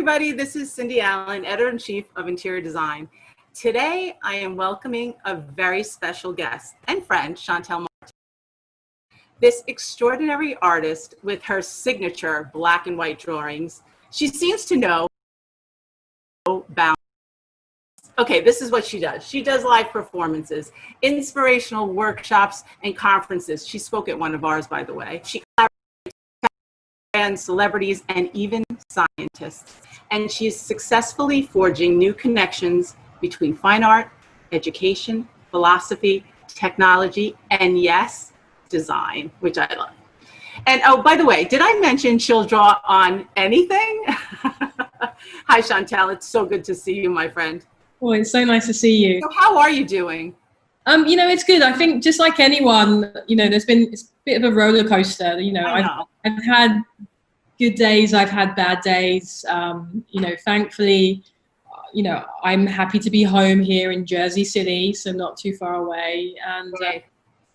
everybody, this is Cindy Allen, Editor-in-Chief of Interior Design. Today, I am welcoming a very special guest and friend, Shantell Martin. This extraordinary artist with her signature black and white drawings, she seems to know boundaries. Okay, this is what she does. She does live performances, inspirational workshops, and conferences. She spoke at one of ours, by the way. She collaborates and celebrities and even scientists. And she is successfully forging new connections between fine art, education, philosophy, technology, and yes, design, which I love. And oh, by the way, did I mention she'll draw on anything? Hi, Shantell. It's so good to see you, my friend. Well, it's so nice to see you. So how are you doing? You know, it's good. I think just like anyone, you know, it's a bit of a roller coaster. You know, I've had good days, I've had bad days. You know, thankfully, you know, I'm happy to be home here in Jersey City, so not too far away. And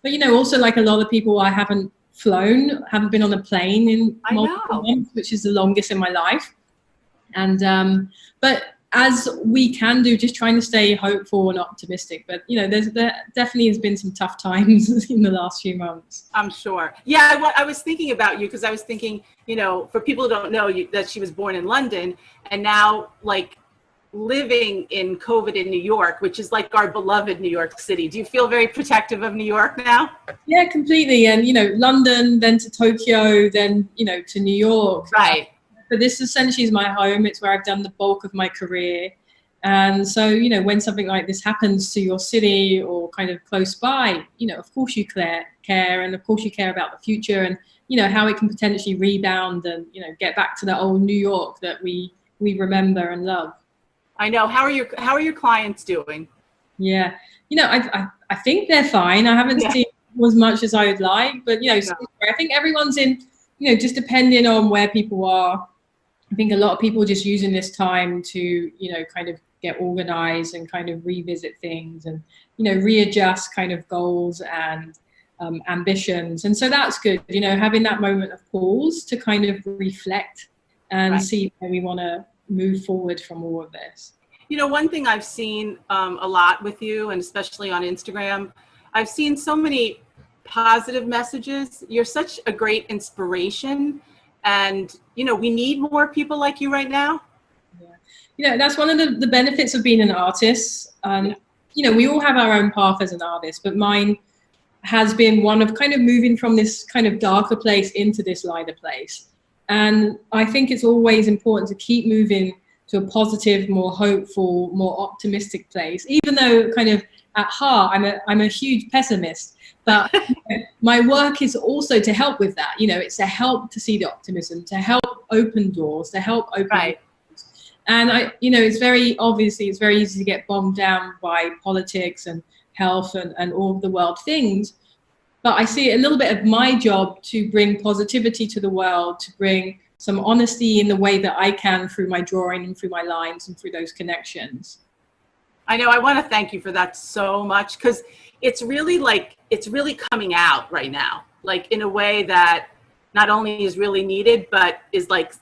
but you know, also like a lot of people, I haven't flown, haven't been on a plane in multiple months, which is the longest in my life. And but as we can do, just trying to stay hopeful and optimistic. But you know, there definitely has been some tough times in the last few months. I'm sure. Yeah, I was thinking about you because I was thinking, you know, for people who don't know that she was born in London and now like living in COVID in New York, which is like our beloved New York City. Do you feel very protective of New York now? Yeah, completely. And you know, London, then to Tokyo, then you know, to New York. Right. But this essentially is my home. It's where I've done the bulk of my career. And so, you know, when something like this happens to your city or kind of close by, you know, of course you care, and of course you care about the future and, you know, how it can potentially rebound and, you know, get back to the old New York that we remember and love. I know. How are your clients doing? Yeah. You know, I think they're fine. I haven't seen as much as I would like, but, you know, I think everyone's in, you know, just depending on where people are. I think a lot of people are just using this time to, you know, kind of get organized and kind of revisit things and, you know, readjust kind of goals and ambitions. And so that's good, you know, having that moment of pause to kind of reflect and see where we want to move forward from all of this. You know, one thing I've seen a lot with you, and especially on Instagram, I've seen so many positive messages. You're such a great inspiration. And, you know, we need more people like you right now. Yeah. You know, that's one of the benefits of being an artist. You know, we all have our own path as an artist, but mine has been one of kind of moving from this kind of darker place into this lighter place. And I think it's always important to keep moving to a positive, more hopeful, more optimistic place, even though kind of at heart, I'm a huge pessimist. But my work is also to help with that. You know, it's to help to see the optimism, to help open doors, to help open doors. And you know, it's very easy to get bogged down by politics and health and all of the world things. But I see a little bit of my job to bring positivity to the world, to bring some honesty in the way that I can through my drawing and through my lines and through those connections. I know. I want to thank you for that so much, because it's really coming out right now, like in a way that not only is really needed, but is like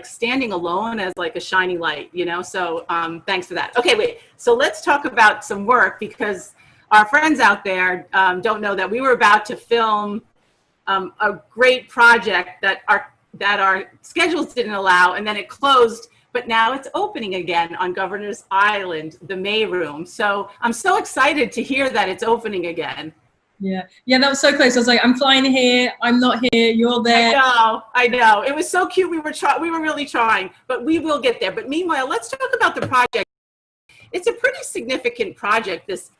standing alone as like a shining light, you know? So thanks for that. Okay, wait. So let's talk about some work, because our friends out there don't know that we were about to film a great project that our schedules didn't allow, and then it closed. But now it's opening again on Governor's Island, the May Room. So I'm so excited to hear that it's opening again. Yeah, that was so close. I was like, I'm flying here, I'm not here, you're there. I know. It was so cute. We were really trying, but we will get there. But meanwhile, let's talk about the project. It's a pretty significant project, this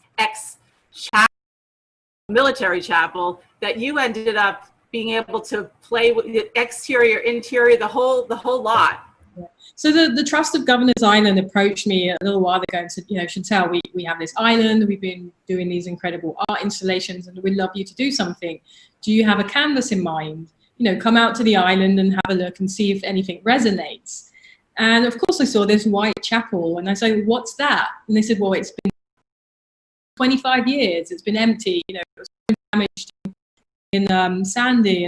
military chapel that you ended up being able to play with the exterior, interior, the whole lot. So the Trust of Governor's Island approached me a little while ago and said, you know, Shantell, we have this island, we've been doing these incredible art installations and we'd love you to do something. Do you have a canvas in mind? You know, come out to the island and have a look and see if anything resonates. And of course I saw this white chapel and I said, what's that? And they said, well, it's been 25 years, it's been empty, you know, it was damaged in Sandy.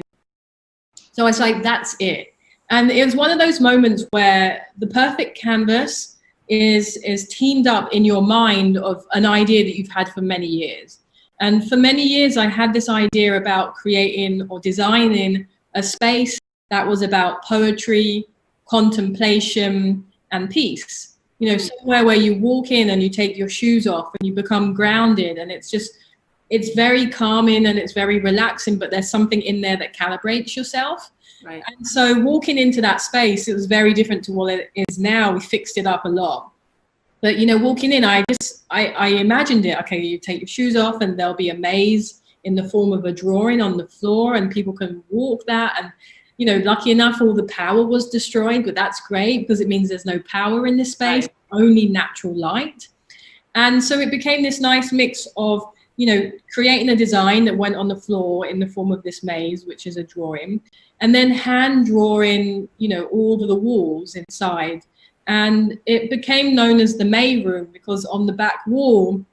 So I was like, that's it. And it was one of those moments where the perfect canvas is teamed up in your mind of an idea that you've had for many years. And for many years, I had this idea about creating or designing a space that was about poetry, contemplation, and peace. You know, somewhere where you walk in and you take your shoes off and you become grounded, and it's very calming and it's very relaxing, but there's something in there that calibrates yourself. Right. And so walking into that space, it was very different to what it is now. We fixed it up a lot. But, you know, walking in, I imagined it. Okay, you take your shoes off and there'll be a maze in the form of a drawing on the floor and people can walk that. And, you know, lucky enough, all the power was destroyed, but that's great because it means there's no power in this space, right. Only natural light. And so it became this nice mix of, you know, creating a design that went on the floor in the form of this maze, which is a drawing, and then hand drawing, you know, all over the walls inside. And it became known as the May Room because on the back wall,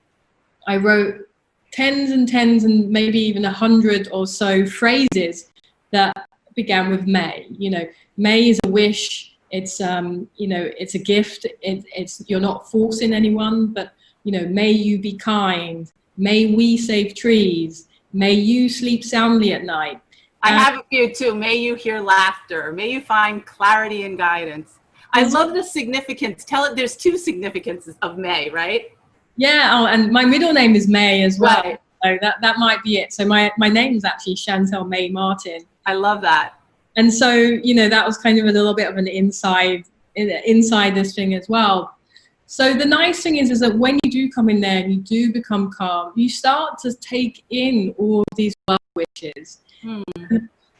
I wrote tens and maybe even 100 or so phrases that began with May. You know, May is a wish. It's, you know, it's a gift. It's you're not forcing anyone, but, you know, may you be kind. May we save trees. May you sleep soundly at night. I have a few too. May you hear laughter. May you find clarity and guidance. I love the significance. There's two significances of May, right? Yeah. Oh, and my middle name is May as well. Right. So that might be it. So my name is actually Shantell Martin. I love that. And so, you know, that was kind of a little bit of an inside this thing as well. So the nice thing is that when you do come in there and you do become calm, you start to take in all of these well wishes.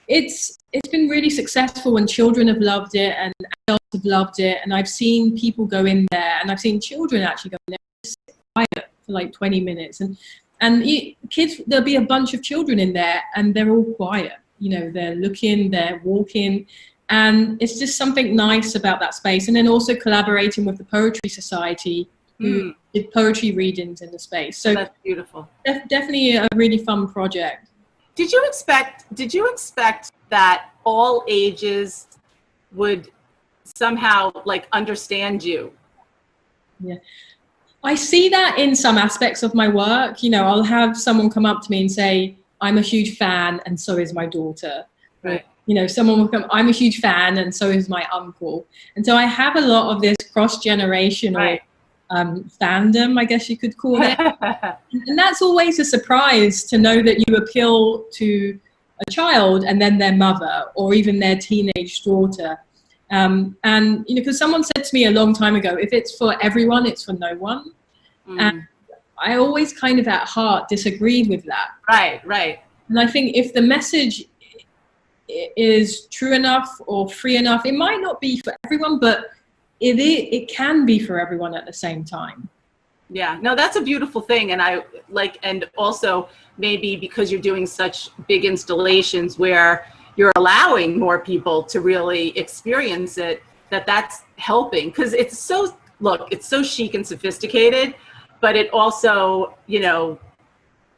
It's been really successful and children have loved it and adults have loved it. And I've seen people go in there and I've seen children actually go in there and sit quiet for like 20 minutes. And kids, there'll be a bunch of children in there and they're all quiet. You know, they're looking, they're walking. And it's just something nice about that space. And then also collaborating with the Poetry Society, who did poetry readings in the space. So that's beautiful. Definitely a really fun project. Did you expect that all ages would somehow like understand you? Yeah. I see that in some aspects of my work. You know, I'll have someone come up to me and say, I'm a huge fan and so is my daughter. Right. You know, someone will come, I'm a huge fan and so is my uncle. And so I have a lot of this cross-generational fandom, I guess you could call it. And that's always a surprise to know that you appeal to a child and then their mother or even their teenage daughter. And, you know, because someone said to me a long time ago, if it's for everyone, it's for no one. And I always kind of at heart disagreed with that. Right, right. And I think if the message is true enough or free enough, it might not be for everyone, but it can be for everyone at the same time. Yeah, no, that's a beautiful thing. And I like, and also maybe because you're doing such big installations where you're allowing more people to really experience it, that's helping. Because it's so, look, it's so chic and sophisticated, but it also, you know,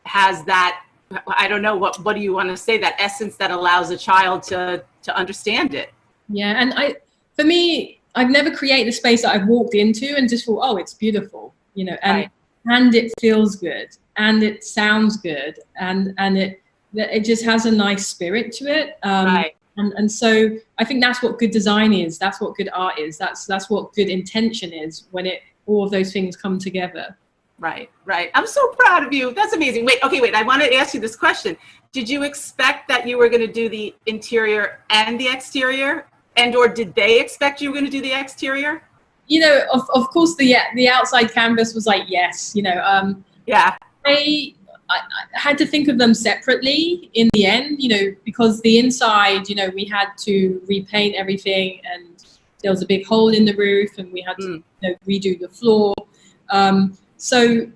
has that, I don't know, what do you want to say, that essence that allows a child to understand it. Yeah, and for me, I've never created a space that I've walked into and just thought, oh, it's beautiful, you know, and it feels good and it sounds good and it just has a nice spirit to it. And so I think that's what good design is. That's what good art is. That's what good intention is, when all of those things come together. Right, right. I'm so proud of you. That's amazing. Wait, I want to ask you this question. Did you expect that you were going to do the interior and the exterior? And or did they expect you were going to do the exterior? You know, of course, the outside canvas was like, yes, you know. Yeah. I had to think of them separately in the end, you know, because the inside, you know, we had to repaint everything and there was a big hole in the roof and we had to you know, redo the floor. So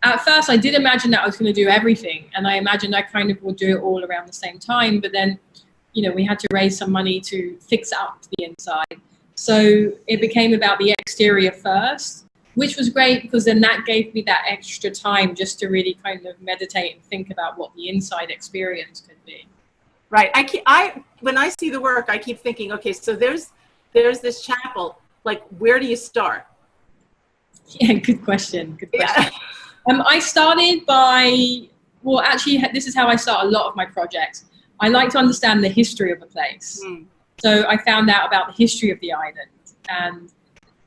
at first I did imagine that I was going to do everything, and I imagined I kind of would do it all around the same time, but then, you know, we had to raise some money to fix up the inside. So it became about the exterior first, which was great because then that gave me that extra time just to really kind of meditate and think about what the inside experience could be. Right. When I see the work, I keep thinking, okay, so there's this chapel. Like, where do you start? Yeah, good question. Good question. Yeah. I started by, well, actually, this is how I start a lot of my projects. I like to understand the history of a place. Mm. So I found out about the history of the island, and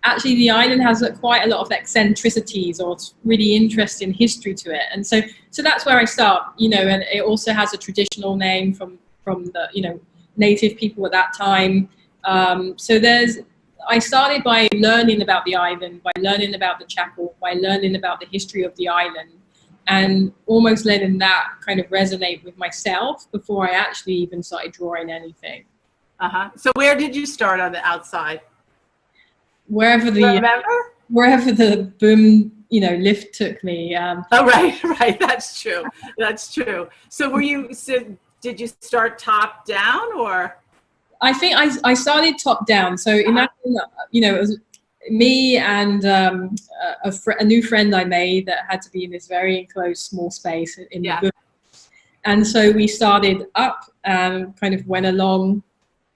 actually the island has quite a lot of eccentricities or really interesting history to it. And so that's where I start, you know, and it also has a traditional name from the, you know, native people at that time. I started by learning about the island, by learning about the chapel, by learning about the history of the island, and almost letting that kind of resonate with myself before I actually even started drawing anything. So where did you start on the outside? Wherever the boom, you know, lift took me. Oh, right. That's true. That's true. So did you start top down, or? I think I started top down. So imagine, you know, it was me and a new friend I made that had to be in this very enclosed small space in the book. And so we started up and kind of went along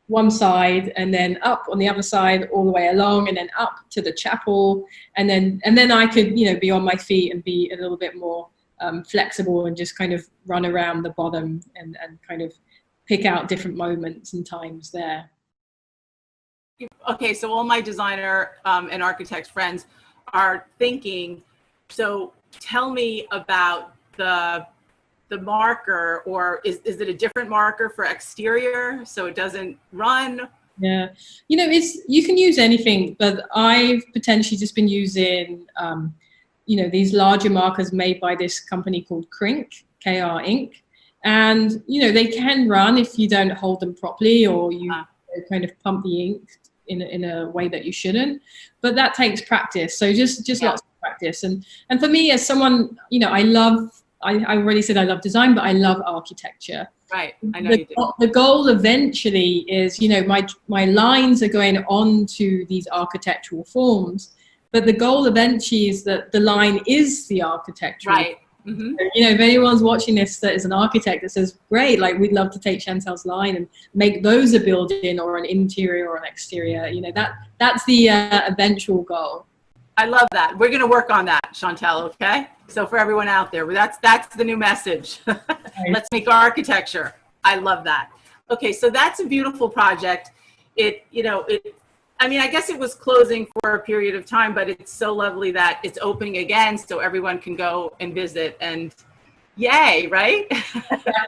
one side and then up on the other side all the way along and then up to the chapel. And then I could, you know, be on my feet and be a little bit more flexible and just kind of run around the bottom and kind of pick out different moments and times there. Okay, so all my designer and architect friends are thinking, so tell me about the marker, or is it a different marker for exterior so it doesn't run? Yeah, you know, you can use anything, but I've potentially just been using, you know, these larger markers made by this company called Krink, KR Ink. And, you know, they can run if you don't hold them properly or you kind of pump the ink in a way that you shouldn't. But that takes practice. So just lots of practice. And for me, as someone, you know, I already said I love design, but I love architecture. Right. I know you do. The goal eventually is, you know, my lines are going on to these architectural forms. But the goal eventually is that the line is the architecture. Right. Mm-hmm. You know, if anyone's watching this that is an architect that says, great, like we'd love to take Shantell's line and make those a building or an interior or an exterior, you know, that's the eventual goal. I love that. We're going to work on that, Shantell, okay? So for everyone out there, that's the new message. Right. Let's make architecture. I love that. Okay, so that's a beautiful project. I mean, I guess it was closing for a period of time, but it's so lovely that it's opening again so everyone can go and visit, and yay, right?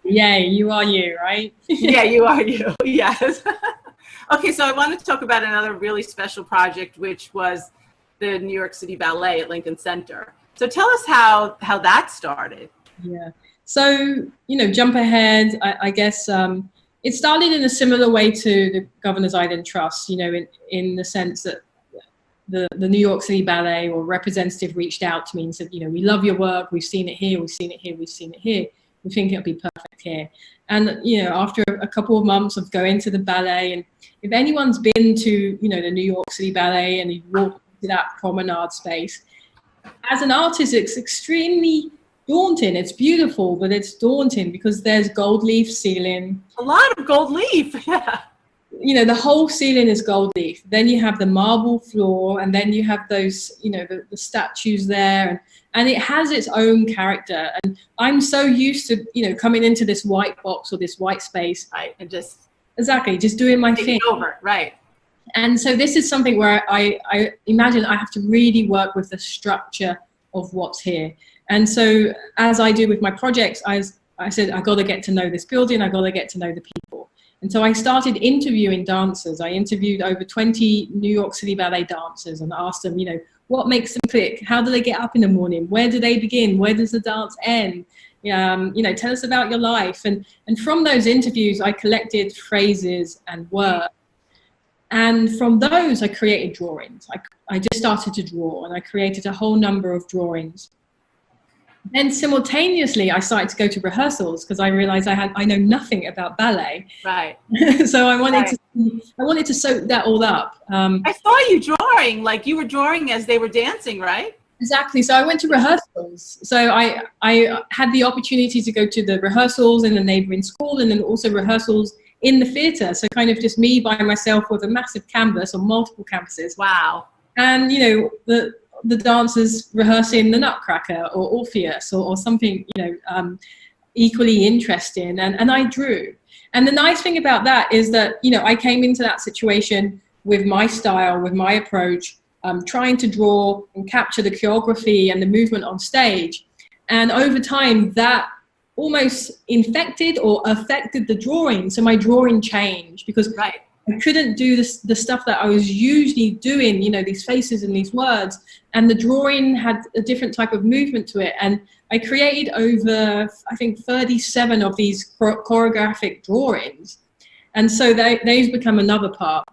Yay, you are you, right? Yeah, you are you, yes. Okay, so I want to talk about another really special project, which was the New York City Ballet at Lincoln Center. So tell us how that started. Yeah, so, you know, jump ahead, I guess, it started in a similar way to the Governor's Island Trust, you know, in the sense that the New York City Ballet or representative reached out to me and said, you know, we love your work. We've seen it here. We've seen it here. We've seen it here. We think it'll be perfect here. And, you know, after a couple of months of going to the ballet, and if anyone's been to, you know, the New York City Ballet and you've walked into that promenade space, as an artist, it's extremely daunting. It's beautiful, but it's daunting because there's gold leaf ceiling. A lot of gold leaf, yeah. You know, the whole ceiling is gold leaf. Then you have the marble floor, and then you have those, you know, the statues there, and it has its own character. And I'm so used to, you know, coming into this white box or this white space, right, and just doing my thing. Over, right. And so this is something where I imagine I have to really work with the structure of what's here. And so, as I do with my projects, I said, I got to get to know this building. I got to get to know the people. And so I started interviewing dancers. I interviewed over 20 New York City Ballet dancers and asked them, you know, what makes them click? How do they get up in the morning? Where do they begin? Where does the dance end? You know, tell us about your life. And from those interviews, I collected phrases and words. And from those, I created drawings. I just started to draw, and I created a whole number of drawings. Then simultaneously, I started to go to rehearsals because I realized I know nothing about ballet. Right. So I wanted to soak that all up. I saw you drawing, like you were drawing as they were dancing, right? Exactly. So I went to rehearsals. So I had the opportunity to go to the rehearsals in the neighboring school, and then also rehearsals in the theatre. So kind of just me by myself with a massive canvas on multiple campuses. Wow. And, the dancers rehearsing the Nutcracker or Orpheus or something, equally interesting. And I drew. And the nice thing about that is that, I came into that situation with my style, with my approach, trying to draw and capture the choreography and the movement on stage. And over time, that almost infected or affected the drawing. So my drawing changed because right. I couldn't do the stuff that I was usually doing, these faces and these words. And the drawing had a different type of movement to it. And I created over, I think, 37 of these choreographic drawings. And so they've become another part.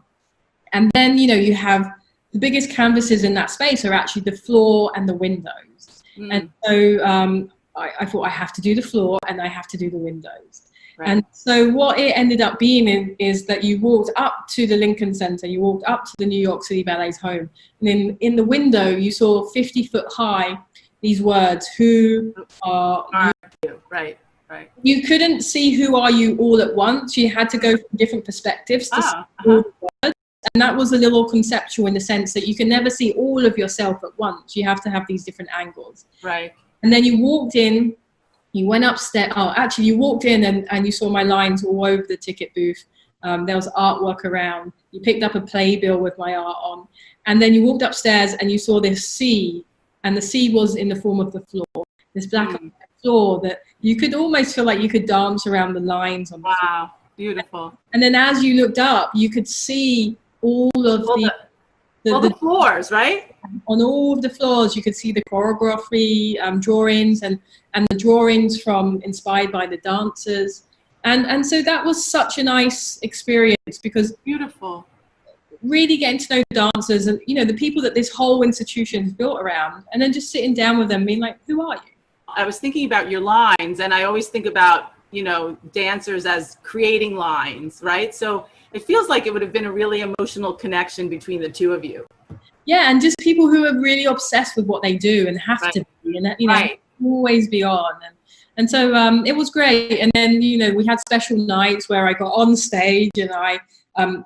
And then, you have the biggest canvases in that space are actually the floor and the windows. And so I thought I have to do the floor and I have to do the windows. Right. And so what it ended up being is that you walked up to the Lincoln Center, you walked up to the New York City Ballet's home, and then in the window you saw 50-foot high these words, who are you? Right, right. You couldn't see who are you all at once. You had to go from different perspectives to see all the words. And that was a little conceptual in the sense that you can never see all of yourself at once. You have to have these different angles. Right. And then you walked in, you went upstairs. Oh, actually, you walked in and you saw my lines all over the ticket booth. There was artwork around. You picked up a playbill with my art on. And then you walked upstairs and you saw this sea. And the sea was in the form of the floor, this black floor that you could almost feel like you could dance around the lines on the floor. Wow, beautiful. And then as you looked up, you could see all of the floors, right? On all of the floors, you could see the choreography drawings and the drawings inspired by the dancers. And so that was such a nice experience because beautiful. Really getting to know the dancers and, the people that this whole institution is built around, and then just sitting down with them being like, who are you? I was thinking about your lines, and I always think about, dancers as creating lines, right? So it feels like it would have been a really emotional connection between the two of you. Yeah, and just people who are really obsessed with what they do and have to be, and always be on. And so it was great. And then, we had special nights where I got on stage and I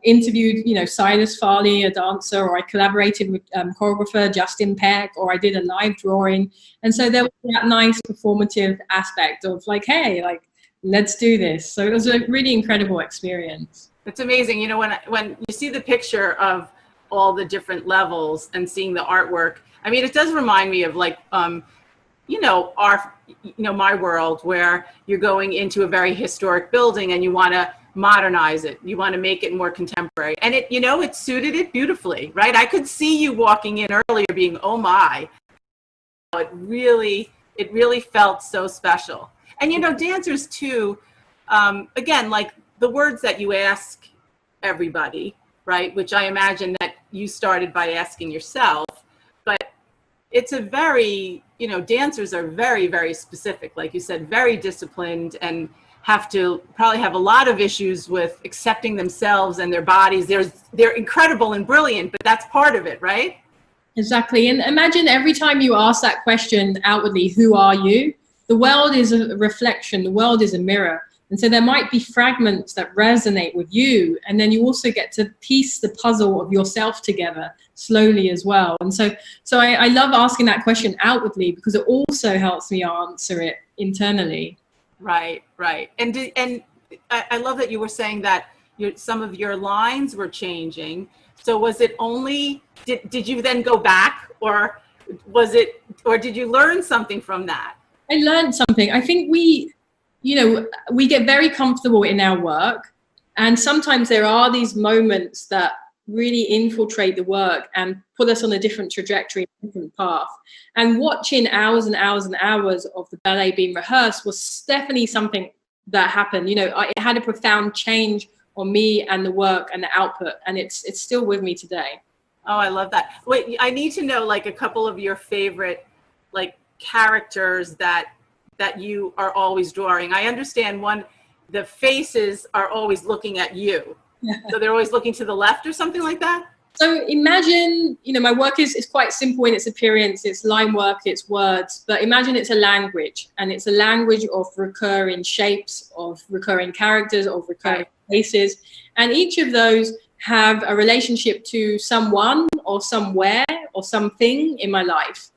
interviewed, Silas Farley, a dancer, or I collaborated with choreographer Justin Peck, or I did a live drawing. And so there was that nice performative aspect of like, hey, like, let's do this. So it was a really incredible experience. It's amazing. When you see the picture of all the different levels and seeing the artwork, I mean, it does remind me of like, my world, where you're going into a very historic building and you want to modernize it. You want to make it more contemporary. And it suited it beautifully, right? I could see you walking in earlier being, oh my, it really felt so special. And, dancers too, again, like the words that you ask everybody, right? Which I imagine that you started by asking yourself, but it's a very, dancers are very, very specific. Like you said, very disciplined and have to probably have a lot of issues with accepting themselves and their bodies. They're incredible and brilliant, but that's part of it, right? Exactly. And imagine every time you ask that question outwardly, who are you? The world is a reflection. The world is a mirror. And so there might be fragments that resonate with you. And then you also get to piece the puzzle of yourself together slowly as well. And so I love asking that question outwardly because it also helps me answer it internally. Right, right. And I love that you were saying that some of your lines were changing. So was it only, did you then go back, or did you learn something from that? I learned something. I think we get very comfortable in our work, and sometimes there are these moments that really infiltrate the work and put us on a different trajectory, a different path. And watching hours and hours and hours of the ballet being rehearsed was definitely something that happened. It had a profound change on me and the work and the output, and it's still with me today. Oh, I love that. Wait, I need to know like a couple of your favorite like characters that you are always drawing. I understand the faces are always looking at you. So they're always looking to the left or something like that? So imagine, my work is quite simple in its appearance. It's line work, it's words, but imagine it's a language, and it's a language of recurring shapes, of recurring characters, of recurring places. And each of those have a relationship to someone or somewhere or something in my life.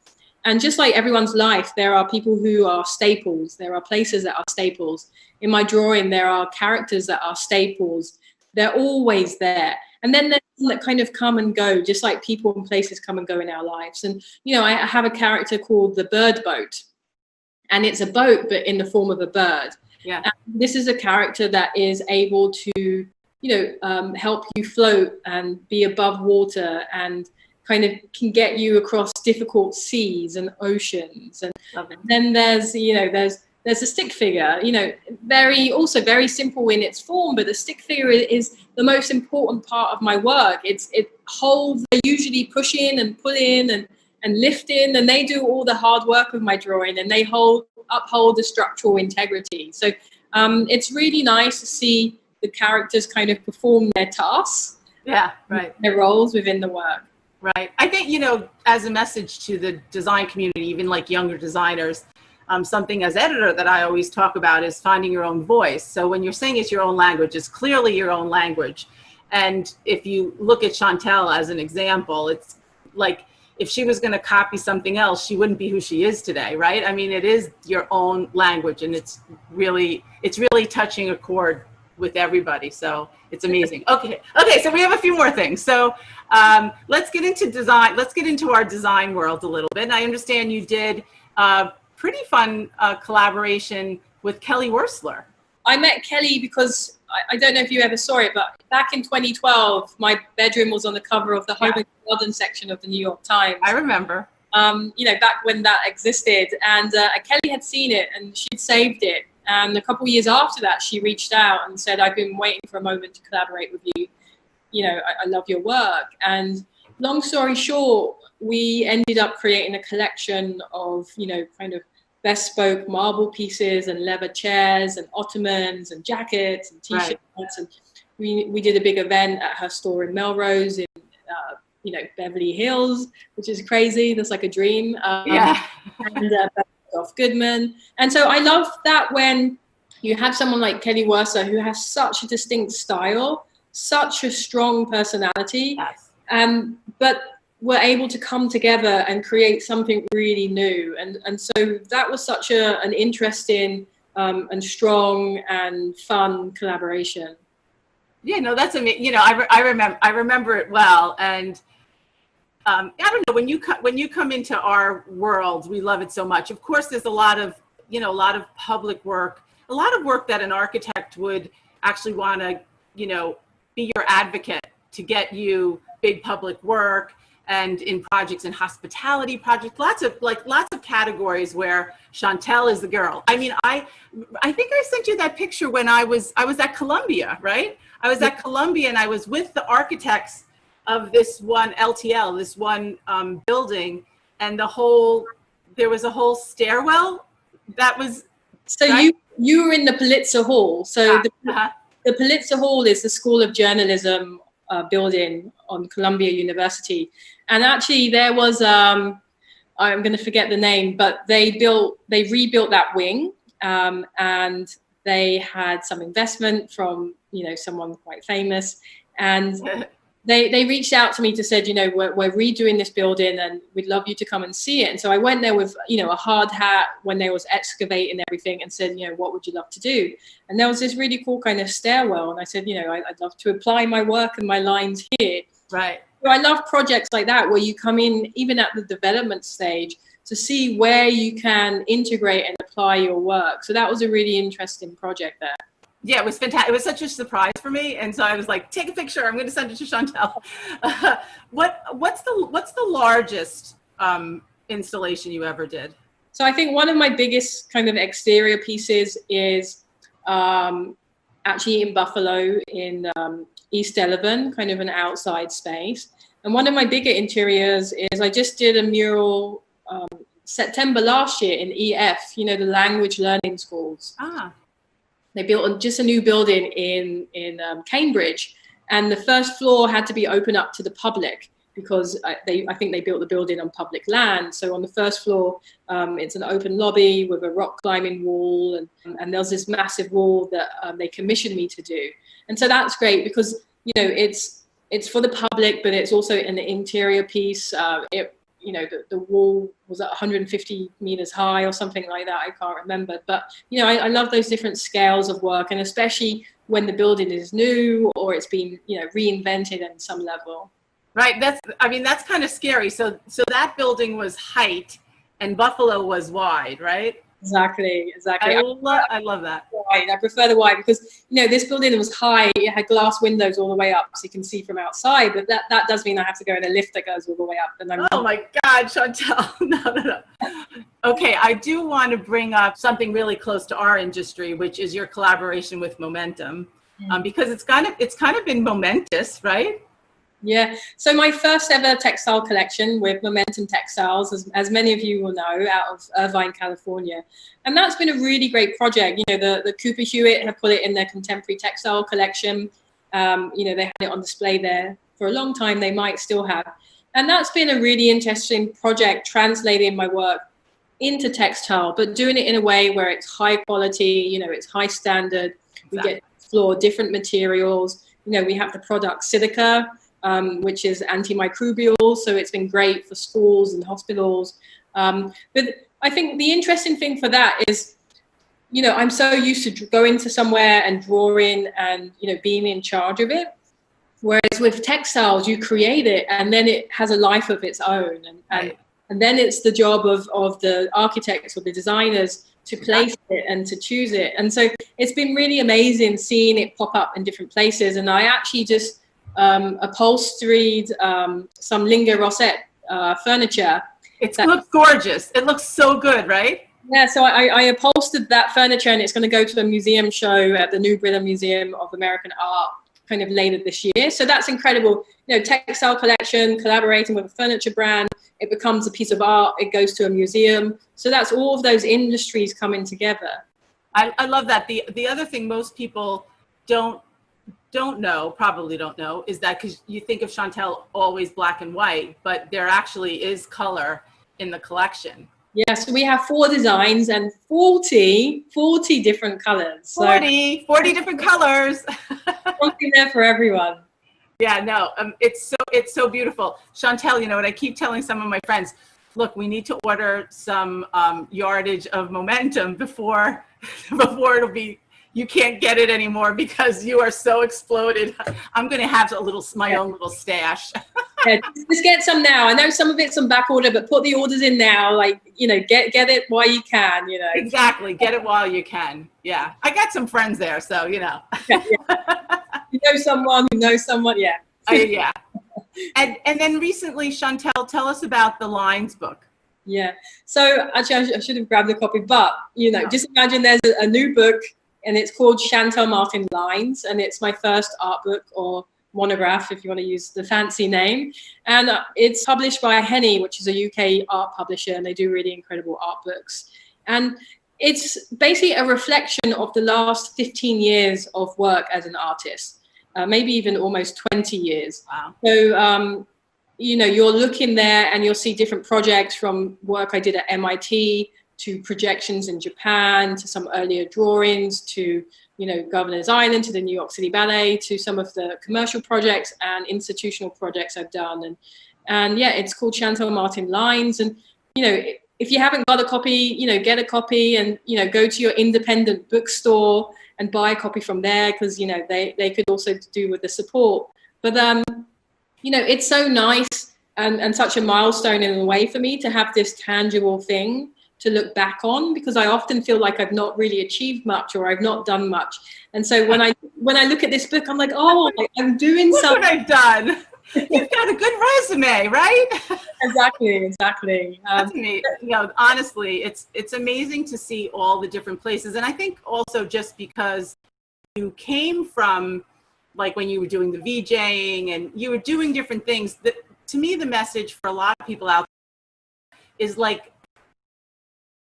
And just like everyone's life, there are people who are staples. There are places that are staples. In my drawing, there are characters that are staples. They're always there. And then there's some that kind of come and go, just like people and places come and go in our lives. And, I have a character called the bird boat. And it's a boat, but in the form of a bird. Yeah. And this is a character that is able to, help you float and be above water, and kind of can get you across difficult seas and oceans. And then there's a stick figure, very simple in its form, but the stick figure is the most important part of my work. It holds, they usually push in and pull in and lift in, and they do all the hard work of my drawing, and they uphold the structural integrity. So it's really nice to see the characters kind of perform their tasks, their roles within the work. Right. I think, as a message to the design community, even like younger designers, something as editor that I always talk about is finding your own voice. So when you're saying it's your own language, it's clearly your own language. And if you look at Shantell as an example, it's like if she was going to copy something else, she wouldn't be who she is today, right? I mean, it is your own language, and it's really touching a chord with everybody. So it's amazing. Okay. So we have a few more things. So let's get into design. Let's get into our design world a little bit. And I understand you did pretty fun collaboration with Kelly Wearstler. I met Kelly because I don't know if you ever saw it, but back in 2012, my bedroom was on the cover of the Home and Garden section of the New York Times. I remember. Back when that existed, and Kelly had seen it and she'd saved it. And a couple of years after that, she reached out and said, "I've been waiting for a moment to collaborate with you. I love your work." And long story short, we ended up creating a collection of, kind of bespoke marble pieces and leather chairs and ottomans and jackets and t-shirts. Right. And we did a big event at her store in Melrose in, Beverly Hills, which is crazy. That's like a dream. And of Goodman. And so I love that when you have someone like Kelly Wearstler, who has such a distinct style, such a strong personality, but we're able to come together and create something really new. And so that was such an interesting and strong and fun collaboration. Yeah, no, that's amazing. I remember it well. And I don't know, when you come into our world, we love it so much. Of course, there's a lot of public work, a lot of work that an architect would actually want to, be your advocate to get you big public work, and in projects, in hospitality projects, lots of categories where Shantell is the girl. I mean, I think I sent you that picture when I was at Columbia, right? I was at Columbia and I was with the architects of this one LTL, this one building, and there was a whole stairwell that was. So right? you were in the Pulitzer Hall. So the Pulitzer Hall is the School of Journalism building on Columbia University, and actually there was I'm going to forget the name, but they rebuilt that wing, and they had some investment from someone quite famous, and they reached out to me to said, we're redoing this building and we'd love you to come and see it. And so I went there with, a hard hat when they was excavating everything and said, what would you love to do? And there was this really cool kind of stairwell. And I said, I'd love to apply my work and my lines here. Right. So I love projects like that where you come in, even at the development stage, to see where you can integrate and apply your work. So that was a really interesting project there. Yeah, it was fantastic. It was such a surprise for me, and so I was like, "Take a picture. I'm going to send it to Shantell." What's the largest installation you ever did? So I think one of my biggest kind of exterior pieces is actually in Buffalo, in East Delavan, kind of an outside space. And one of my bigger interiors is I just did a mural September last year in EF, the language learning schools. They built just a new building in Cambridge, And the first floor had to be open up to the public because I think they built the building on public land. So on the first floor, it's an open lobby with a rock climbing wall, and there's this massive wall that they commissioned me to do. And so that's great because, you know, it's for the public, but it's also an interior piece. You know, the wall was at 150 meters high or something like that. I can't remember. But, you know, I love those different scales of work, and especially when the building is new or it's been, you know, reinvented in some level. Right. I mean, that's kind of scary. So that building was height and Buffalo was wide, right? Exactly. I love that. Wide. I prefer the wide because, you know, this building was high. It had glass windows all the way up, so you can see from outside. But that does mean I have to go in a lift that goes all the way up. And oh my God, Shantell! No. Okay, I do want to bring up something really close to our industry, which is your collaboration with Momentum, because it's kind of been momentous, right? Yeah, so my first ever textile collection with Momentum Textiles, as many of you will know, out of Irvine, California. And that's been a really great project. You know, the Cooper Hewitt have put it in their contemporary textile collection. You know, they had it on display there for a long time. They might still have. And that's been a really interesting project, translating my work into textile, but doing it in a way where it's high quality, you know, it's high standard. We get to explore different materials. You know, we have the product silica, which is antimicrobial, so it's been great for schools and hospitals. But I think the interesting thing for that is, you know, I'm so used to going to somewhere and drawing and, you know, being in charge of it. Whereas with textiles, you create it and then it has a life of its own. And then it's the job of the architects or the designers to place it and to choose it. And so it's been really amazing seeing it pop up in different places. And I actually just upholsteried some Linga Rosette furniture. It looks gorgeous. It looks so good, right? Yeah, so I upholstered that furniture, and it's going to go to a museum show at the New Britain Museum of American Art kind of later this year. So that's incredible. You know, textile collection, collaborating with a furniture brand, it becomes a piece of art, it goes to a museum. So that's all of those industries coming together. I love that. The other thing most people probably don't know, is that because you think of Shantell always black and white, but there actually is color in the collection. Yeah, so we have 4 designs and 40 different colors. So 40 different colors. Something there for everyone. Yeah, no, it's so beautiful. Shantell, you know what I keep telling some of my friends, look, we need to order some yardage of Momentum before it'll be, you can't get it anymore because you are so exploded. I'm going to have my own little stash. Yeah, just get some now. I know some of it's on back order, but put the orders in now. Like, you know, get it while you can, you know. Exactly. Get it while you can. Yeah. I got some friends there, so, you know. Yeah. You know someone who knows someone. Yeah. Yeah. And then recently, Shantell, tell us about the Lines book. Yeah. So actually, I should have grabbed a copy, but, you know, just imagine there's a new book, and it's called Shantell Martin Lines, and it's my first art book, or monograph, if you want to use the fancy name. And it's published by Henny, which is a UK art publisher, and they do really incredible art books. And it's basically a reflection of the last 15 years of work as an artist, maybe even almost 20 years. Wow. So, you know, you'll look in there and you'll see different projects, from work I did at MIT to projections in Japan, to some earlier drawings, to, you know, Governor's Island, to the New York City Ballet, to some of the commercial projects and institutional projects I've done. And yeah, it's called Shantell Martin Lines. And, you know, if you haven't got a copy, you know, get a copy, and, you know, go to your independent bookstore and buy a copy from there, because, you know, they could also do with the support. But, you know, it's so nice and such a milestone in a way for me to have this tangible thing to look back on, because I often feel like I've not really achieved much, or I've not done much. And so when I look at this book, I'm like, oh, I'm doing something. Look what I've done. You've got a good resume, right? Exactly. That's amazing. You know, honestly, it's amazing to see all the different places. And I think also just because you came from, like, when you were doing the VJing and you were doing different things, that, to me, the message for a lot of people out there is, like,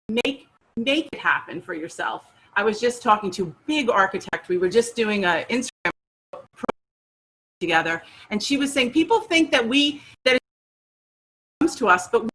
make it happen for yourself. I was just talking to a big architect. We were just doing an Instagram together, and she was saying people think that it comes to us, but we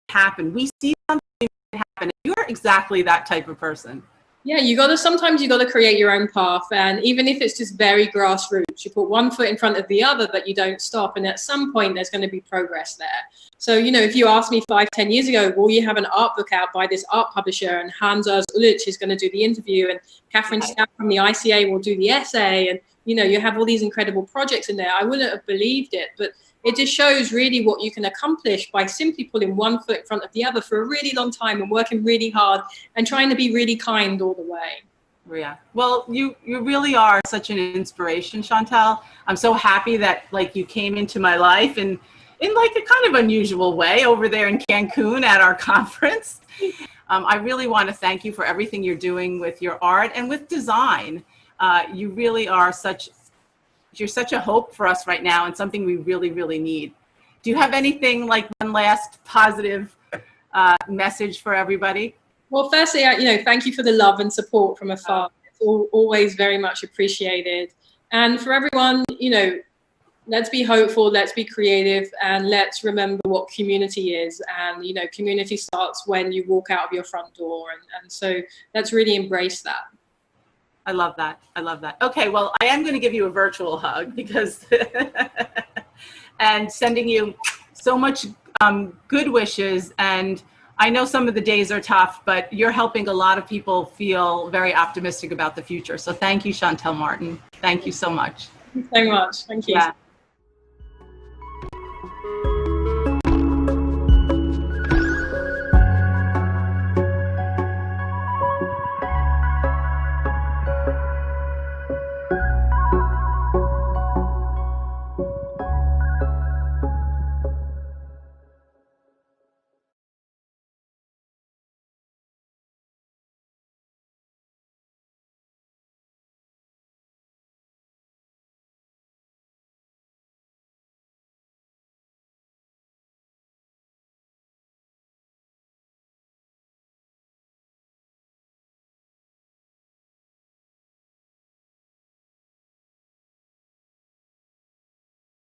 happen. We see something happen. You're exactly that type of person. Yeah, sometimes you gotta create your own path, and even if it's just very grassroots, you put one foot in front of the other, but you don't stop, and at some point there's going to be progress there. So, if you asked me 5-10 years ago, will you have an art book out by this art publisher, and Hans-Urs Ulrich is going to do the interview, and Catherine Stout from the ICA will do the essay, and you have all these incredible projects in there, I wouldn't have believed it. But it just shows really what you can accomplish by simply pulling one foot in front of the other for a really long time and working really hard and trying to be really kind all the way. Yeah. Well, you really are such an inspiration, Shantell. I'm so happy that you came into my life in a kind of unusual way over there in Cancun at our conference. I really want to thank you for everything you're doing with your art and with design. You really are you're such a hope for us right now, and something we really, really need. Do you have anything, one last positive message for everybody? Well, firstly, thank you for the love and support from afar. It's always very much appreciated. And for everyone, let's be hopeful, let's be creative, and let's remember what community is. And, community starts when you walk out of your front door. And so let's really embrace that. I love that. I love that. Okay, well, I am going to give you a virtual hug because, and sending you so much good wishes. And I know some of the days are tough, but you're helping a lot of people feel very optimistic about the future. So thank you, Shantell Martin. Thank you so much. Thank you so much. Thank you. Yeah.